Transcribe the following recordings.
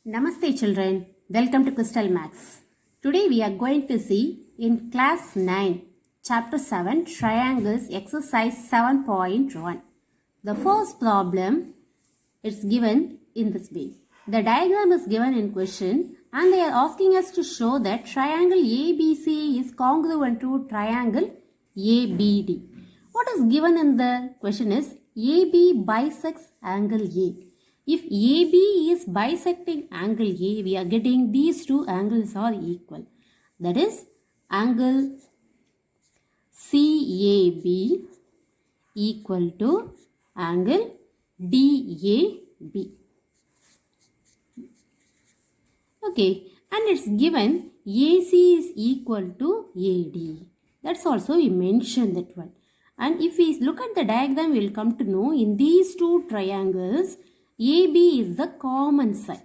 Namaste children, welcome to Crystal Max. Today we are going to see in class 9, chapter 7, triangles exercise 7.1. The first problem is given in this way. The diagram is given in question and they are asking us to show that triangle ABC is congruent to triangle ABD. What is given in the question is AB bisects angle A. If AB is bisecting angle A, we are getting these two angles are equal. That is angle CAB equal to angle DAB. Okay, and it's given AC is equal to AD. That's also we mentioned that one. And if we look at the diagram, we will come to know in these two triangles, AB is the common side.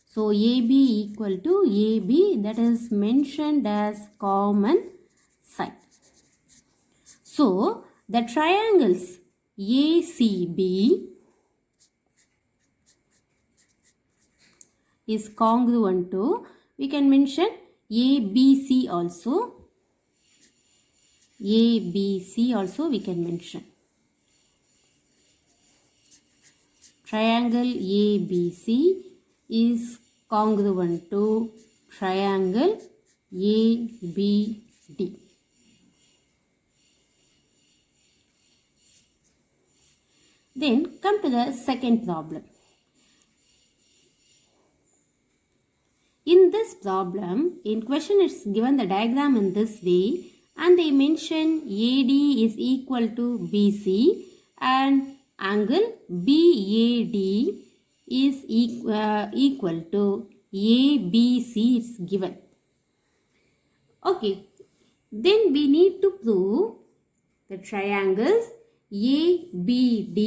So AB equal to AB, that is mentioned as common side. So the triangles ACB is congruent to, we can mention ABC also. ABC also we can mention. Triangle ABC is congruent to triangle ABD. Then come to the second problem. In this problem, in question it's given the diagram in this way and they mention AD is equal to BC and angle BAD is equal to ABC is given. Okay, then we need to prove the triangles ABD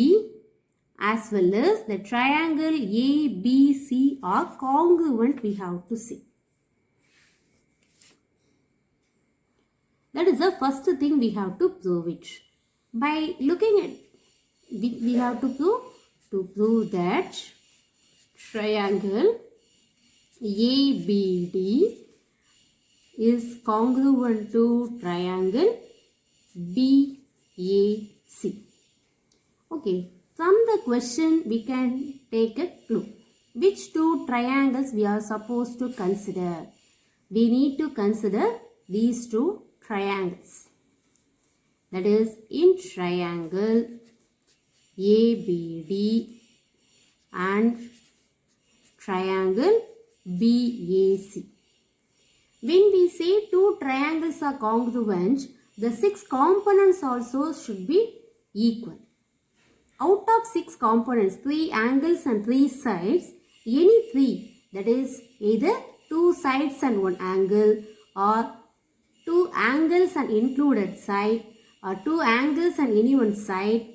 as well as the triangle ABC are congruent, we have to see. That is the first thing we have to prove it. By looking at we have to prove that triangle ABD is congruent to triangle BAC. Okay, from the question we can take a clue. Which two triangles we are supposed to consider? We need to consider these two triangles. That is in triangle ABD and triangle BAC. When we say two triangles are congruent, the 6 components also should be equal. Out of 6 components, 3 angles and 3 sides, any 3, that is either 2 sides and 1 angle or 2 angles and included side or 2 angles and any one side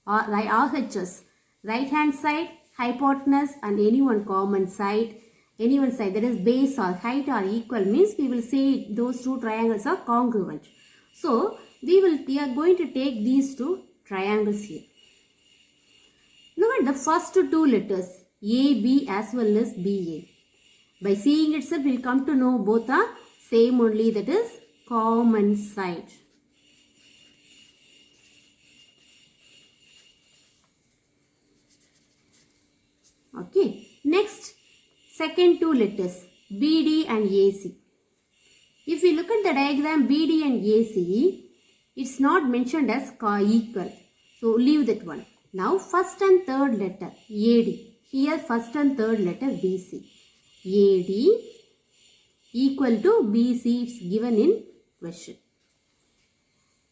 or RHS, right hand side, hypotenuse and any one common side, any one side that is base or height are equal means we will say those two triangles are congruent. So we are going to take these two triangles here. Look at the first two letters AB as well as BA. By seeing itself we will come to know both are same only, that is common side. Okay, next second two letters BD and AC. If we look at the diagram BD and AC, it's not mentioned as equal. So leave that one. Now first and third letter AD. Here first and third letter BC. AD equal to BC is given in question.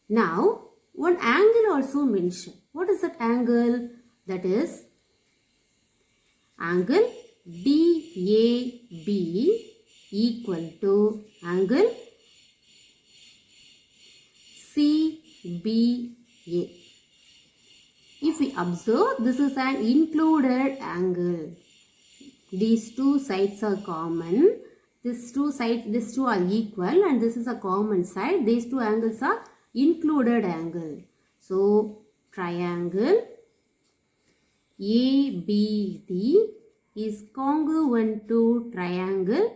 Now one angle also mentioned. What is that angle? That is angle DAB equal to angle CBA. If we observe, this is an included angle. These two sides are common. These two are equal and this is a common side. These two angles are included angle. So triangle ABD is congruent to triangle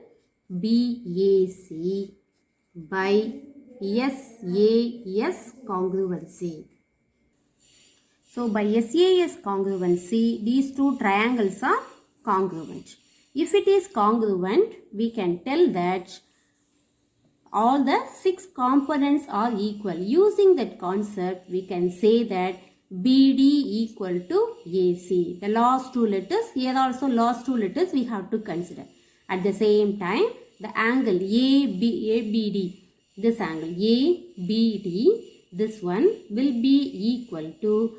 BAC by SAS congruency. So by SAS congruency, these two triangles are congruent. If it is congruent, we can tell that all the 6 components are equal. Using that concept, we can say that BD equal to AC. The last two letters, here also last two letters we have to consider. At the same time, the angle ABD, this angle ABD, this one will be equal to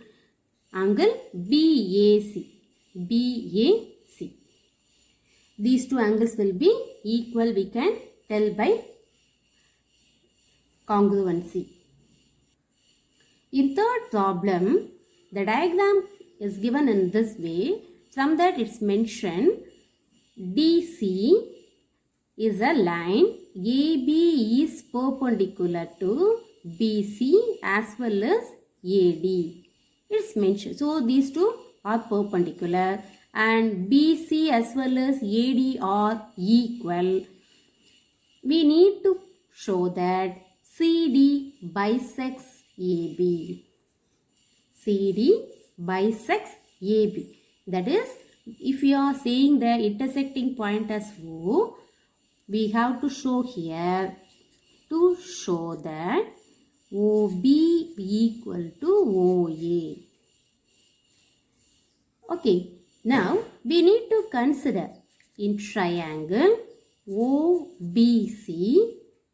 angle BAC. BAC. These two angles will be equal, we can tell by congruency. In third problem, the diagram is given in this way. From that it's mentioned DC is a line, AB is perpendicular to BC as well as AD. It's mentioned. So these two are perpendicular and BC as well as AD are equal. We need to show that CD bisects AB. CD bisects AB. That is, if you are saying the intersecting point as O, we have to show here to show that OB equal to OA. Okay, now we need to consider in triangle OBC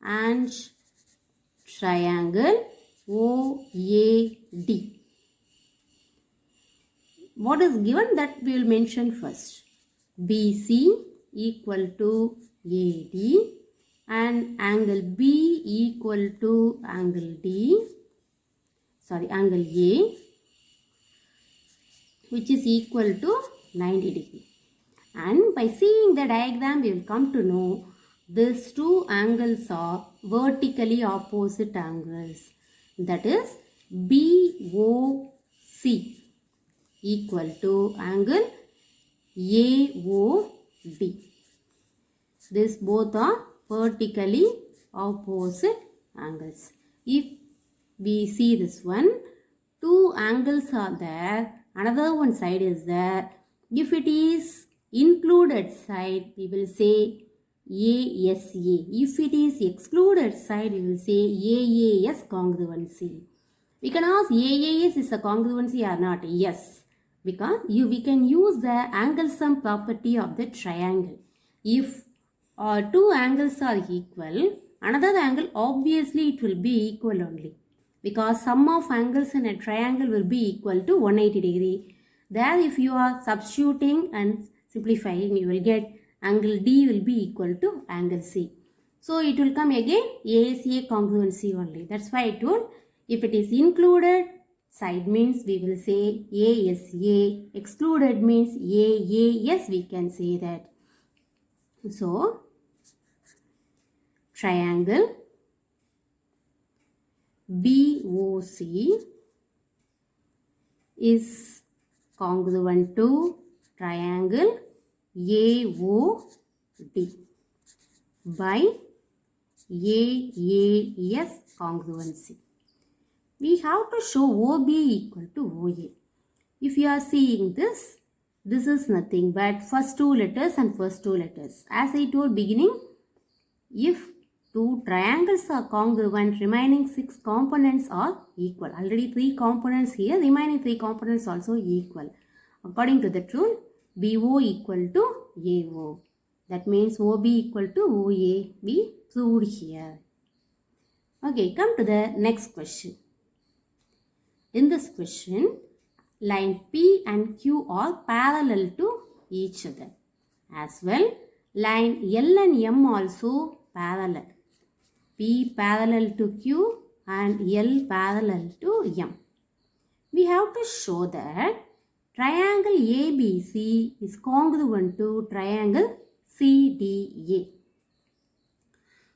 and triangle OAD. What is given that we will mention first. BC equal to AD and angle B equal to angle angle A, which is equal to 90 degree. And by seeing the diagram, we will come to know these two angles are vertically opposite angles. That is BOC equal to angle AOD. These both are vertically opposite angles. If we see this one, two angles are there, another one side is there. If it is included side, we will say ASA. If it is excluded side, we will say AAS congruency. We can ask AAS is a congruency or not? Yes, because we can use the angle sum property of the triangle. If two angles are equal, another angle obviously it will be equal only, because sum of angles in a triangle will be equal to 180 degree. There if you are substituting and simplifying, you will get angle D will be equal to angle C. So it will come again ASA congruency only. That's why I told, if it is included side means we will say ASA, excluded means AAS, we can say that. So triangle BOC is congruent to triangle AOD by AAS congruency. We have to show OB equal to OA. If you are seeing this, this is nothing but first two letters and first two letters. As I told beginning, if two triangles are congruent, remaining 6 components are equal. Already 3 components here, remaining 3 components also equal. According to the rule, BO equal to AO. That means OB equal to OA. We proved here. Okay, come to the next question. In this question, line P and Q are parallel to each other. As well, line L and M also parallel. P parallel to Q and L parallel to M. We have to show that triangle ABC is congruent to triangle CDA.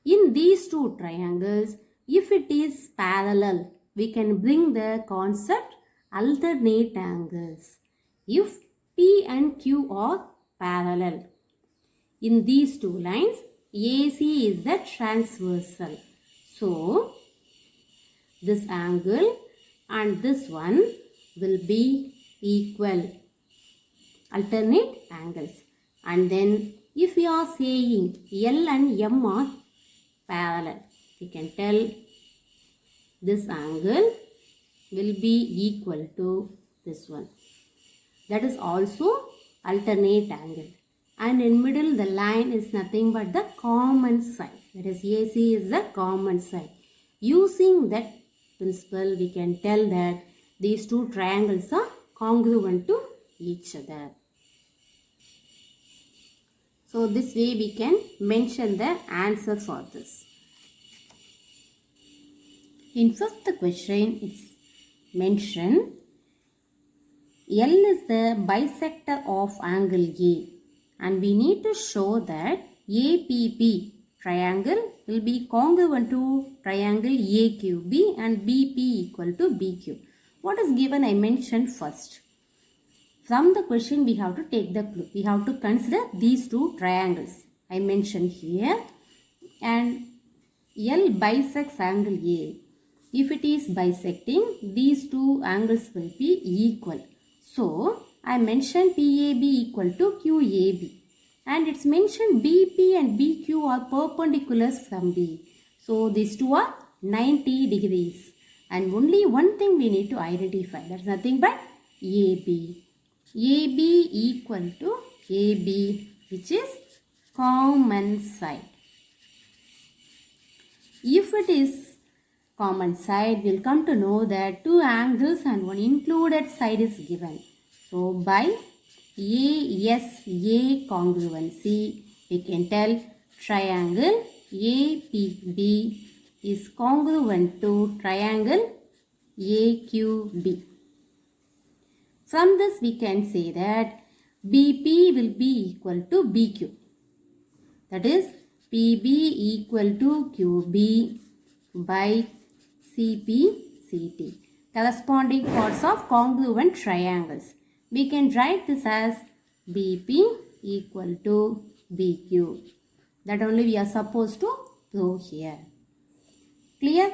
In these two triangles, if it is parallel, we can bring the concept alternate angles. If P and Q are parallel. In these two lines, AC is the transversal. So, this angle and this one will be equal, alternate angles. And then if we are saying L and M are parallel, we can tell this angle will be equal to this one. That is also alternate angle. And in middle the line is nothing but the common side. That is AC is the common side. Using that principle, we can tell that these two triangles are congruent to each other. So this way we can mention the answer for this. In fifth question, it's mentioned L is the bisector of angle A, and we need to show that APP triangle will be congruent to triangle AQB and BP equal to BQ. What is given I mentioned first. From the question we have to take the clue. We have to consider these two triangles I mentioned here, and L bisects angle A. If it is bisecting, these two angles will be equal. So, I mentioned PAB equal to QAB. And it's mentioned BP and BQ are perpendiculars from B. So, these two are 90 degrees. And only one thing we need to identify. That's nothing but AB. AB equal to AB, which is common side. If it is common side, we'll come to know that two angles and one included side is given. So, by ASA congruency, we can tell triangle APB is congruent to triangle AQB. From this, we can say that BP will be equal to BQ. That is, PB equal to QB by CP/CT. Corresponding chords of congruent triangles. We can write this as BP equal to BQ. That only we are supposed to prove here. Clear?